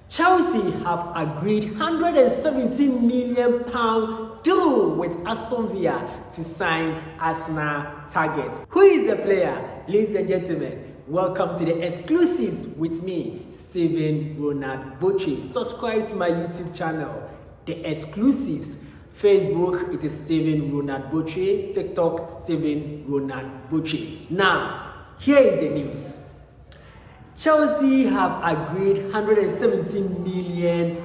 Chelsea have agreed £117 million deal with Aston Villa to sign Arsenal target. Who is the player? Ladies and gentlemen, welcome to the exclusives with me, Stephen Ronald Botche. Subscribe to my YouTube channel, The Exclusives. Facebook, it is Stephen Ronald Botche. TikTok, Stephen Ronald Botche. Now, here is the news. Chelsea have agreed £117 million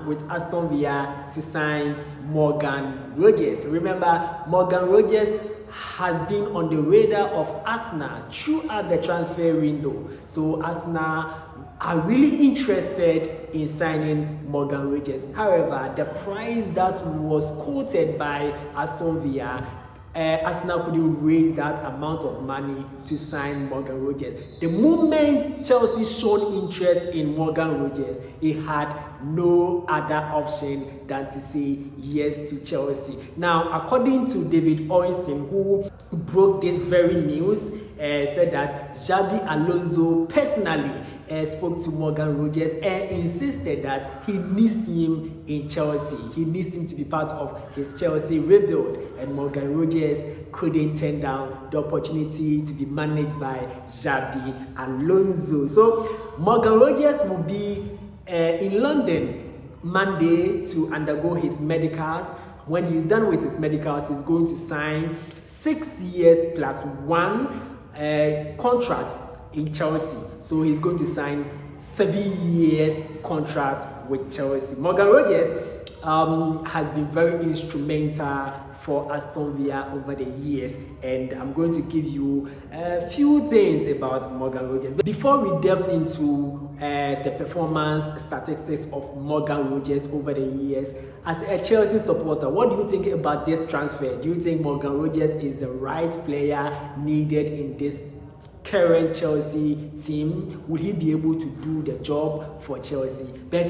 with Aston Villa to sign Morgan Rogers. Remember, Morgan Rogers has been on the radar of Arsenal throughout the transfer window. So Arsenal are really interested in signing Morgan Rogers. However, the price that was quoted by Aston Villa, Arsenal couldn't raise that amount of money to sign Morgan Rogers. The moment Chelsea showed interest in Morgan Rogers, he had no other option than to say yes to Chelsea. Now, according to David Ornstein, who broke this very news, said that Xabi Alonso personally spoke to Morgan Rogers and insisted that he needs him in Chelsea. He needs him to be part of his Chelsea rebuild, and Morgan Rogers couldn't turn down the opportunity to be managed by Xabi Alonso. So Morgan Rogers will be in London Monday to undergo his medicals. When he's done with his medicals, he's going to sign 6 years plus 1 contract in Chelsea. So he's going to sign 7 years contract with Chelsea. Morgan Rogers has been very instrumental for Aston Villa over the years, and I'm going to give you a few things about Morgan Rogers. But before we delve into the performance statistics of Morgan Rogers over the years, as a Chelsea supporter, what do you think about this transfer? Do you think Morgan Rogers is the right player needed in this current Chelsea team? Would he be able to do the job for Chelsea? But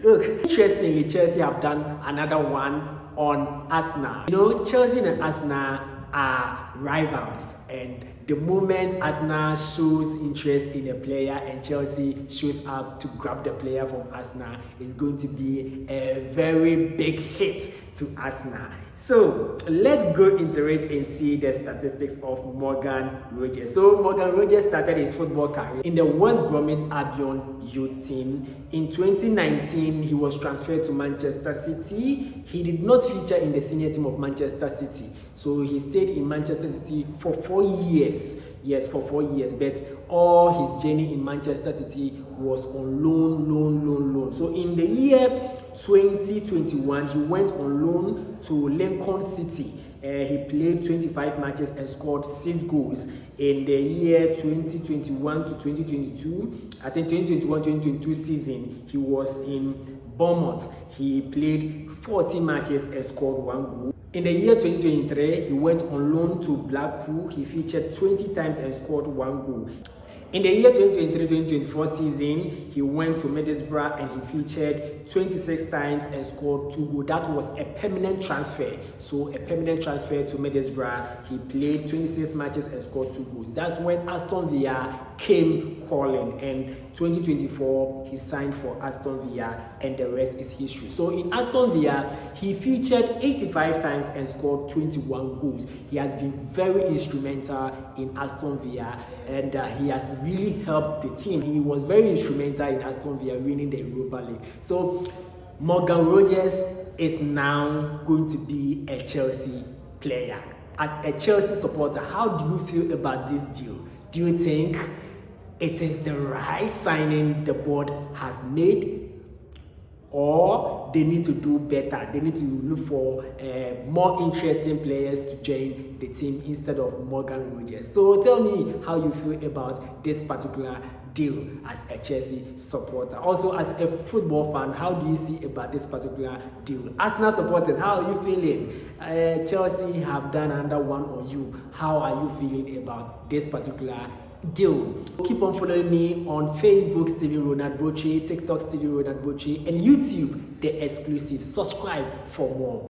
look, interestingly, Chelsea have done another one on Arsenal. You know, Chelsea and Arsenal are rivals, and the moment Arsenal shows interest in a player and Chelsea shows up to grab the player from Arsenal, it's going to be a very big hit to Arsenal. So let's go into it and see the statistics of Morgan Rogers. So Morgan Rogers started his football career in the West Bromwich Albion youth team. In 2019, he was transferred to Manchester City. He did not feature in the senior team of Manchester City. So he stayed in Manchester City for 4 years. Yes, for 4 years. But all his journey in Manchester City was on loan. So in the year 2021, he went on loan to Lincoln City. He played 25 matches and scored 6 goals. In the year 2021 to 2022, I think 2021-2022 season, he was in Bournemouth. He played 40 matches and scored 1 goal. In the year 2023, he went on loan to Blackpool. He featured 20 times and scored 1 goal. In the year 2023-2024 season, he went to Middlesbrough and he featured 26 times and scored 2 goals. That was a permanent transfer. So a permanent transfer to Middlesbrough. He played 26 matches and scored 2 goals. That's when Aston Villa came calling, and 2024 he signed for Aston Villa, and the rest is history. So in Aston Villa, he featured 85 times and scored 21 goals. He has been very instrumental in Aston Villa, and he has really helped the team. He was very instrumental in Aston Villa winning the Europa League. So Morgan Rogers is now going to be a Chelsea player. As a Chelsea supporter, how do you feel about this deal? Do you think it is the right signing the board has made, or they need to do better? They need to look for more interesting players to join the team instead of Morgan Rogers. So tell me how you feel about this particular deal as a Chelsea supporter. Also, as a football fan, how do you see about this particular deal? Arsenal supporters, how are you feeling? Chelsea have done another one on you. How are you feeling about this particular deal? Keep on following me on Facebook, Stephen Ronald Botche, TikTok, Stephen Ronald Botche, and YouTube, The Exclusive. Subscribe for more.